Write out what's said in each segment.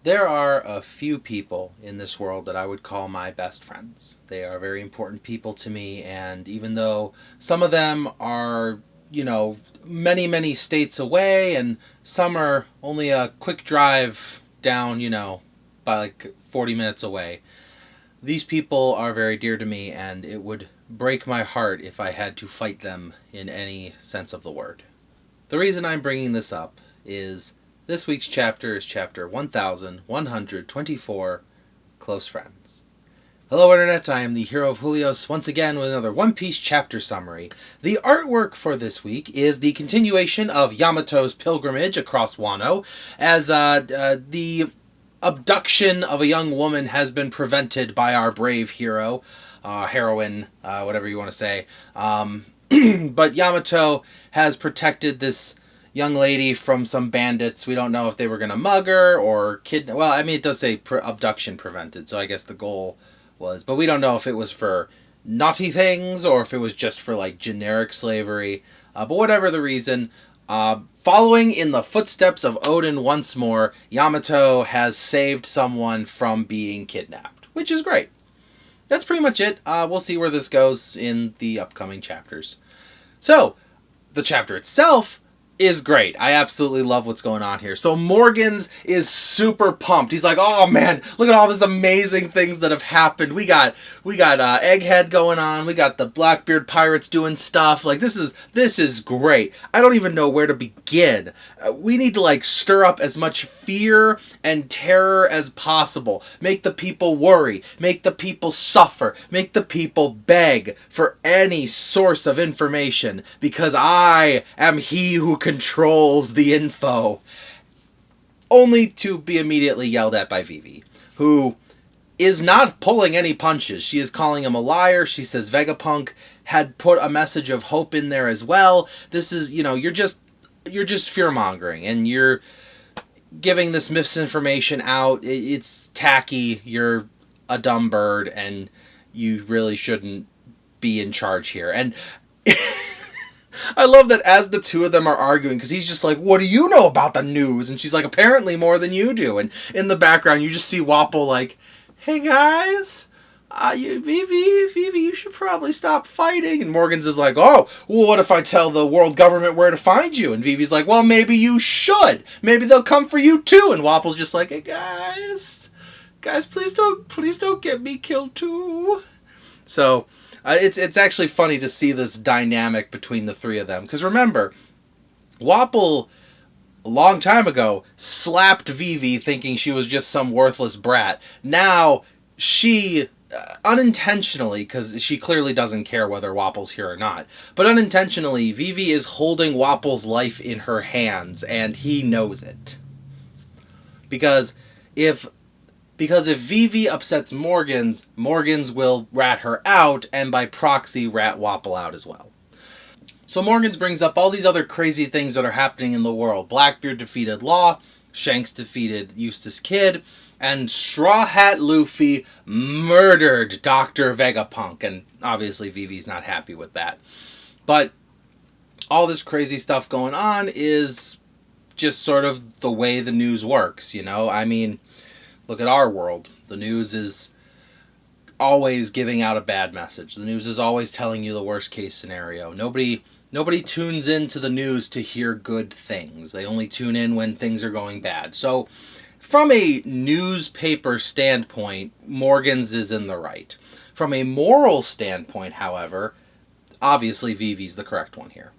There are a few people in this world that I would call my best friends. They are very important people to me, and even though some of them are, many, many states away, and some are only a quick drive down, by like 40 minutes away, these people are very dear to me, and it would break my heart if I had to fight them in any sense of the word. The reason I'm bringing this up is this week's chapter is chapter 1124, Close Friends. Hello Internet, I am the hero of Julios once again with another One Piece chapter summary. The artwork for this week is the continuation of Yamato's pilgrimage across Wano, as the abduction of a young woman has been prevented by our brave hero, heroine, whatever you want to say. But Yamato has protected this young lady from some bandits. We don't know if they were going to mug her or kidnap. Well, I mean, it does say abduction prevented, so I guess the goal was. But we don't know if it was for naughty things or if it was just for, like, generic slavery. But whatever the reason, following in the footsteps of Odin once more, Yamato has saved someone from being kidnapped, which is great. That's pretty much it. We'll see where this goes in the upcoming chapters. So, the chapter itself is great. I absolutely love what's going on here. So Morgans is super pumped. He's like, oh man, look at all these amazing things that have happened. We got Egghead going on. We got the Blackbeard pirates doing stuff. Like, this is great. I don't even know where to begin. We need to, like, stir up as much fear and terror as possible. Make the people worry. Make the people suffer. Make the people beg for any source of information, because I am he who controls the info. Only to be immediately yelled at by Vivi, who is not pulling any punches. She is calling him a liar. She says Vegapunk had put a message of hope in there as well. This is, you're just fear-mongering, and you're giving this misinformation out. It's tacky. You're a dumb bird, and you really shouldn't be in charge here. And I love that as the two of them are arguing, because he's just like, what do you know about the news? And she's like, apparently more than you do. And in the background, you just see Wapol like, hey guys, Vivi, you should probably stop fighting. And Morgans is like, oh, well, what if I tell the world government where to find you? And Vivi's like, well, maybe you should. Maybe they'll come for you too. And Wapol's just like, hey guys, please don't get me killed too. So it's actually funny to see this dynamic between the three of them. Because remember, Wapol, a long time ago, slapped Vivi thinking she was just some worthless brat. Now, she, unintentionally, because she clearly doesn't care whether Wapol's here or not, but unintentionally, Vivi is holding Wapol's life in her hands, and he knows it. Because if Vivi upsets Morgans will rat her out, and by proxy rat Wapol out as well. So Morgans brings up all these other crazy things that are happening in the world. Blackbeard defeated Law, Shanks defeated Eustace Kid, and Straw Hat Luffy murdered Dr. Vegapunk, and obviously Vivi's not happy with that. But all this crazy stuff going on is just sort of the way the news works, I mean, look at our world. The news is always giving out a bad message. The news is always telling you the worst case scenario. Nobody tunes into the news to hear good things. They only tune in when things are going bad. So from a newspaper standpoint, Morgans is in the right. From a moral standpoint, however, obviously Vivi's the correct one here.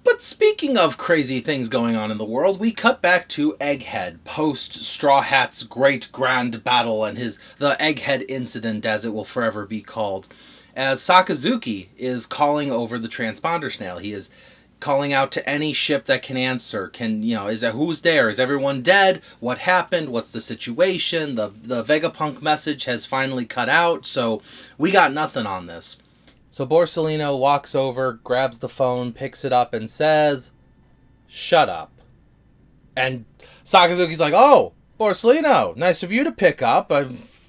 But speaking of crazy things going on in the world, we cut back to Egghead, post Straw Hat's great grand battle and the Egghead incident, as it will forever be called, as Sakazuki is calling over the transponder snail. He is calling out to any ship that can answer. Who's there? Is everyone dead? What happened? What's the situation? The Vegapunk message has finally cut out, so we got nothing on this. So Borsalino walks over, grabs the phone, picks it up, and says, shut up. And Sakazuki's like, oh, Borsalino, nice of you to pick up.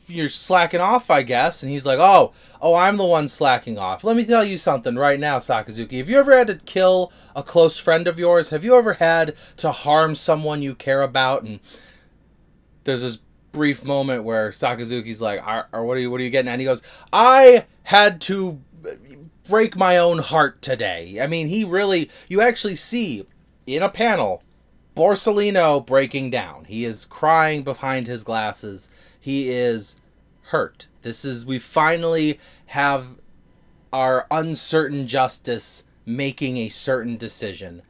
You're slacking off, I guess. And he's like, oh, I'm the one slacking off. Let me tell you something right now, Sakazuki. Have you ever had to kill a close friend of yours? Have you ever had to harm someone you care about? And there's this brief moment where Sakazuki's like, what are you getting at? And he goes, I had to break my own heart today. I mean, you actually see in a panel Borsellino breaking down. He is crying behind his glasses. He is hurt. We finally have our uncertain justice making a certain decision.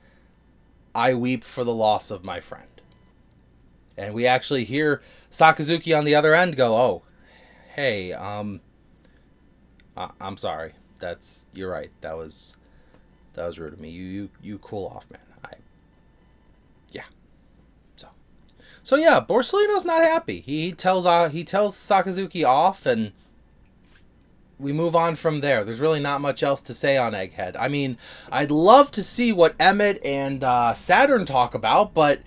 I weep for the loss of my friend. And we actually hear Sakazuki on the other end go, oh, hey, I'm sorry. You're right. That was rude of me. You cool off, man. Yeah. So yeah, Borsellino's not happy. He tells Sakazuki off, and we move on from there. There's really not much else to say on Egghead. I mean, I'd love to see what Emmett and Saturn talk about, but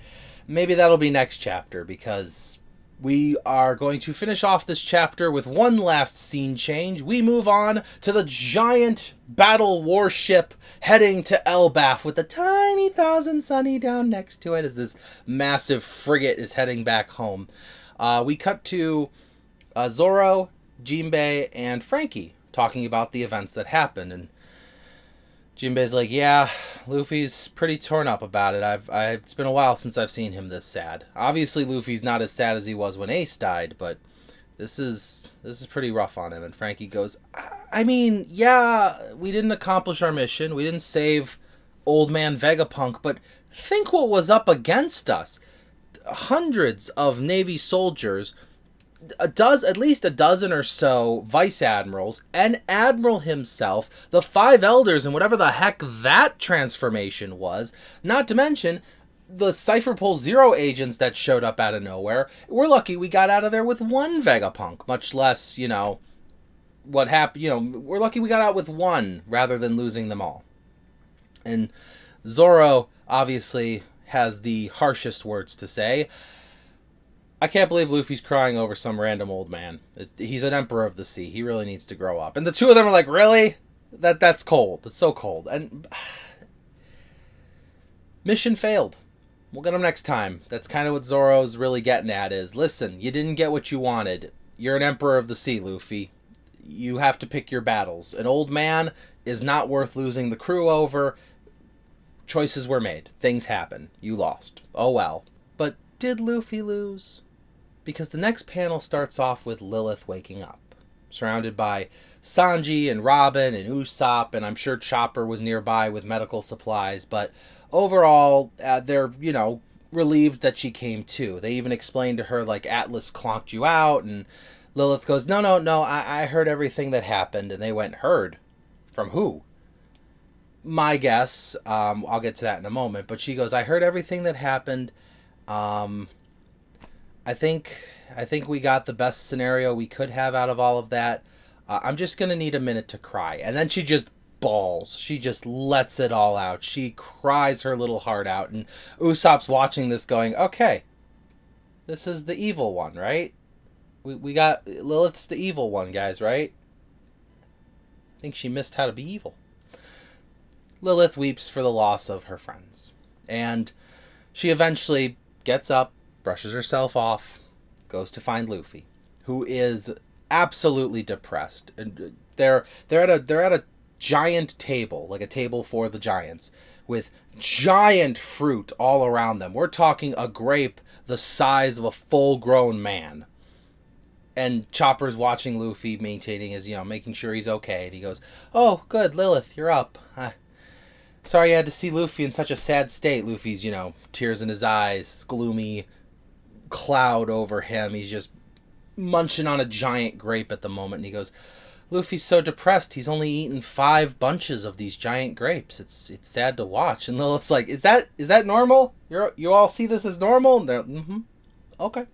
maybe that'll be next chapter, because we are going to finish off this chapter with one last scene change. We move on to the giant battle warship heading to Elbaf with the tiny Thousand Sunny down next to it as this massive frigate is heading back home. We cut to Zoro, Jinbei, and Frankie talking about the events that happened, and Jinbei's like, yeah, Luffy's pretty torn up about it. It's been a while since I've seen him this sad. Obviously, Luffy's not as sad as he was when Ace died, but this is pretty rough on him. And Frankie goes, I mean, yeah, we didn't accomplish our mission. We didn't save Old Man Vegapunk, but think what was up against us. Hundreds of Navy soldiers, at least a dozen or so vice admirals, an admiral himself, the 5 elders, and whatever the heck that transformation was, not to mention the Cypherpole Zero agents that showed up out of nowhere. We're lucky we got out of there with one Vegapunk, much less, what happened. We're lucky we got out with one rather than losing them all. And Zoro obviously has the harshest words to say. I can't believe Luffy's crying over some random old man. He's an emperor of the sea. He really needs to grow up. And the two of them are like, really? That's cold. That's so cold. And mission failed. We'll get them next time. That's kind of what Zoro's really getting at is, listen, you didn't get what you wanted. You're an emperor of the sea, Luffy. You have to pick your battles. An old man is not worth losing the crew over. Choices were made. Things happen. You lost. Oh well. But did Luffy lose? Because the next panel starts off with Lilith waking up, surrounded by Sanji and Robin and Usopp, and I'm sure Chopper was nearby with medical supplies, but overall, they're, relieved that she came to. They even explained to her, like, Atlas clonked you out, and Lilith goes, no, I heard everything that happened, and they went, heard? From who? My guess, I'll get to that in a moment, but she goes, I heard everything that happened. I think we got the best scenario we could have out of all of that. I'm just going to need a minute to cry. And then she just bawls. She just lets it all out. She cries her little heart out. And Usopp's watching this going, okay, this is the evil one, right? We got Lilith's the evil one, guys, right? I think she missed how to be evil. Lilith weeps for the loss of her friends. And she eventually gets up, brushes herself off, goes to find Luffy, who is absolutely depressed. And they're at a giant table, like a table for the giants, with giant fruit all around them. We're talking a grape the size of a full-grown man. And Chopper's watching Luffy, maintaining his, making sure he's okay. And he goes, oh, good, Lilith, you're up. Sorry you had to see Luffy in such a sad state. Luffy's, tears in his eyes, gloomy cloud over him. He's just munching on a giant grape at the moment. And he goes, Luffy's so depressed. He's only eaten 5 bunches of these giant grapes. It's sad to watch. And Lilith's like, is that normal? You all see this as normal? And they're, okay.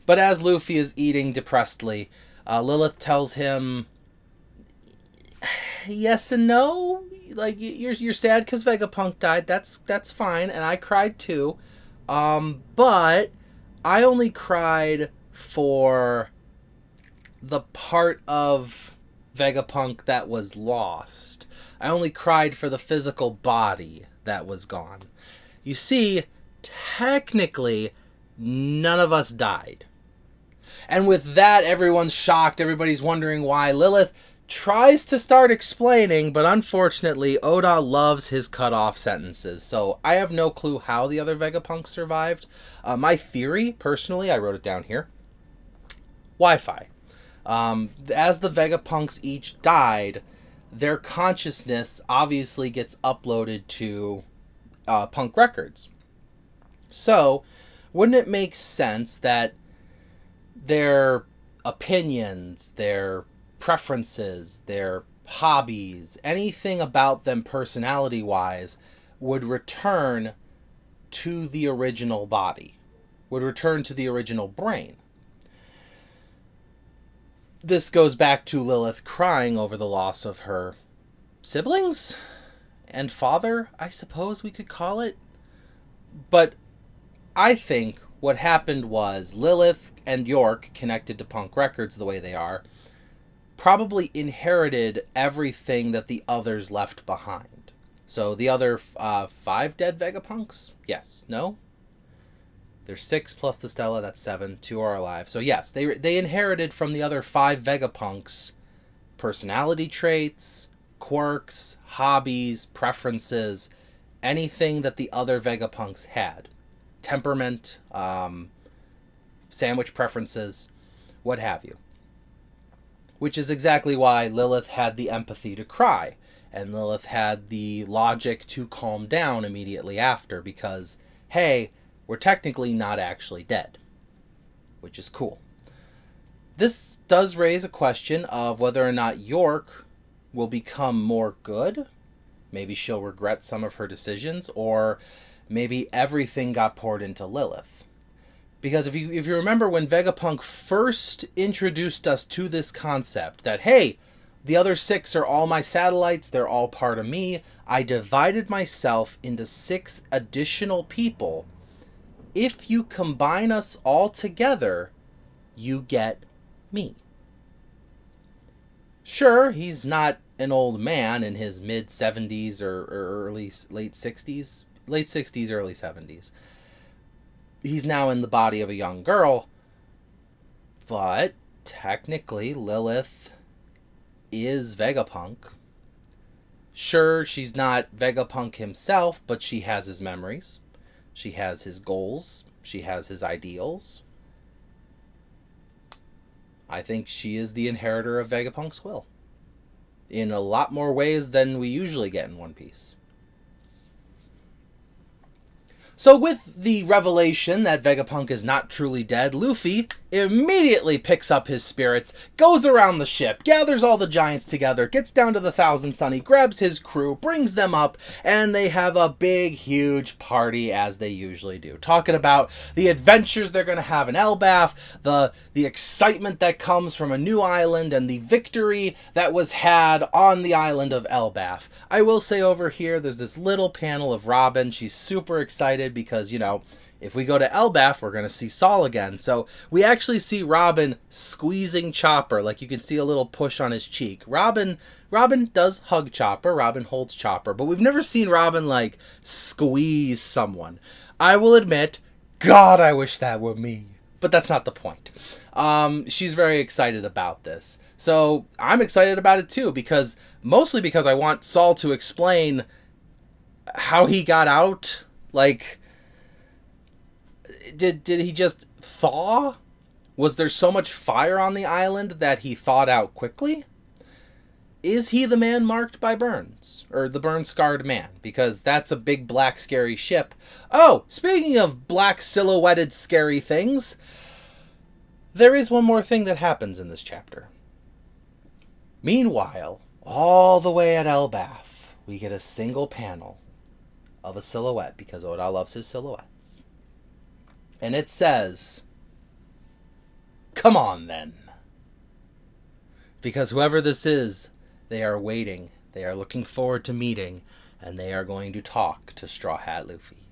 But as Luffy is eating depressedly, Lilith tells him, yes and no. Like, you're sad because Vegapunk died. That's fine, and I cried too. But I only cried for the part of Vegapunk that was lost. I only cried for the physical body that was gone. You see, technically, none of us died. And with that, everyone's shocked. Everybody's wondering why. Lilith tries to start explaining, but unfortunately, Oda loves his cut-off sentences. So I have no clue how the other Vegapunks survived. My theory, personally, I wrote it down here. Wi-Fi. As the Vegapunks each died, their consciousness obviously gets uploaded to Punk Records. So, wouldn't it make sense that their opinions, their preferences, their hobbies, anything about them personality-wise would return to the original body, would return to the original brain? This goes back to Lilith crying over the loss of her siblings and father, I suppose we could call it. But I think what happened was Lilith and York, connected to Punk Records the way they are, probably inherited everything that the others left behind. So the other 5 dead Vegapunks? Yes. No? There's 6 plus the Stella, that's 7. 2 are alive. So yes, they inherited from the other 5 Vegapunks personality traits, quirks, hobbies, preferences, anything that the other Vegapunks had. Temperament, sandwich preferences, what have you. Which is exactly why Lilith had the empathy to cry, and Lilith had the logic to calm down immediately after, because, hey, we're technically not actually dead, which is cool. This does raise a question of whether or not York will become more good. Maybe she'll regret some of her decisions, or maybe everything got poured into Lilith. Because if you remember when Vegapunk first introduced us to this concept that, hey, the other 6 are all my satellites, they're all part of me, I divided myself into 6 additional people. If you combine us all together, you get me. Sure, he's not an old man in his mid-70s or late 60s, early 70s. He's now in the body of a young girl, but technically Lilith is Vegapunk. Sure, she's not Vegapunk himself, but she has his memories. She has his goals. She has his ideals. I think she is the inheritor of Vegapunk's will. In a lot more ways than we usually get in One Piece. So with the revelation that Vegapunk is not truly dead, Luffy immediately picks up his spirits, goes around the ship, gathers all the giants together, gets down to the Thousand Sunny, grabs his crew, brings them up, and they have a big, huge party as they usually do. Talking about the adventures they're going to have in Elbaf, the excitement that comes from a new island, and the victory that was had on the island of Elbaf. I will say over here, there's this little panel of Robin. She's super excited because, you know, if we go to Elbaf, we're going to see Saul again. So we actually see Robin squeezing Chopper. Like, you can see a little push on his cheek. Robin does hug Chopper. Robin holds Chopper. But we've never seen Robin, like, squeeze someone. I will admit, God, I wish that were me. But that's not the point. She's very excited about this. So I'm excited about it too, mostly because I want Saul to explain how he got out. Like, did he just thaw? Was there so much fire on the island that he thawed out quickly? Is he the man marked by Burns? Or the burn-scarred man? Because that's a big black scary ship. Oh, speaking of black silhouetted scary things, there is one more thing that happens in this chapter. Meanwhile, all the way at Elbaf, we get a single panel of a silhouette, because Oda loves his silhouettes. And it says, "Come on, then." Because whoever this is, they are waiting, they are looking forward to meeting, and they are going to talk to Straw Hat Luffy.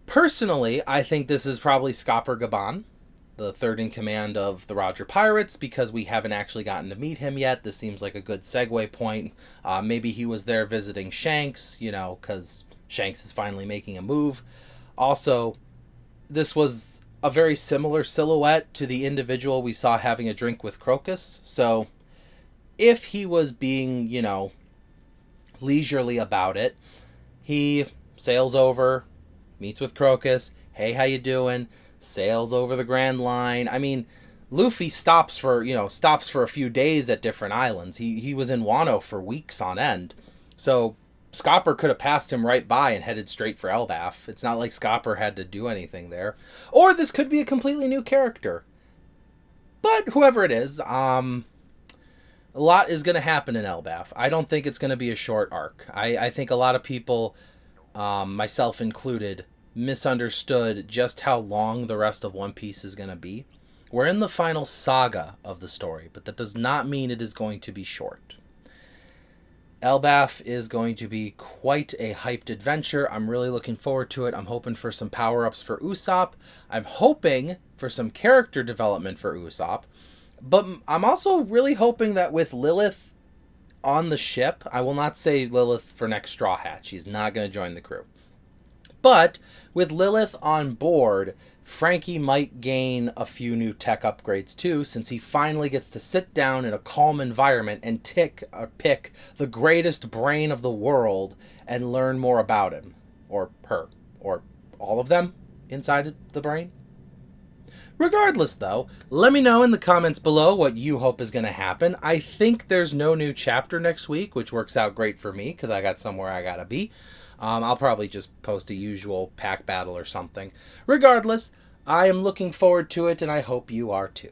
Personally, I think this is probably Scopper Gaban, the third in command of the Roger Pirates, because we haven't actually gotten to meet him yet. This seems like a good segue point. Maybe he was there visiting Shanks, because Shanks is finally making a move. Also, this was a very similar silhouette to the individual we saw having a drink with Crocus. So if he was being, leisurely about it, he sails over, meets with Crocus. Hey, how you doing? Sails over the Grand Line. I mean, Luffy stops for a few days at different islands. He was in Wano for weeks on end. So Scopper could have passed him right by and headed straight for Elbaf. It's not like Scopper had to do anything there. Or this could be a completely new character. But whoever it is, a lot is going to happen in Elbaf. I don't think it's going to be a short arc. I think a lot of people, myself included, misunderstood just how long the rest of One Piece is going to be. We're in the final saga of the story, but that does not mean it is going to be short. Elbaf is going to be quite a hyped adventure. I'm really looking forward to it. I'm hoping for some power-ups for Usopp. I'm hoping for some character development for Usopp. But I'm also really hoping that with Lilith on the ship, I will not say Lilith for next Straw Hat. She's not going to join the crew. But with Lilith on board, Frankie might gain a few new tech upgrades too, since he finally gets to sit down in a calm environment and pick the greatest brain of the world and learn more about him. Or her. Or all of them inside the brain. Regardless, though, let me know in the comments below what you hope is going to happen. I think there's no new chapter next week, which works out great for me because I got somewhere I gotta be. I'll probably just post a usual pack battle or something. Regardless, I am looking forward to it, and I hope you are too.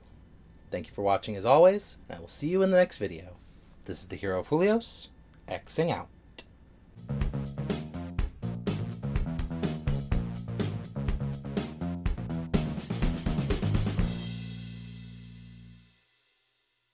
Thank you for watching as always, and I will see you in the next video. This is the Hero of Julios, Xing out.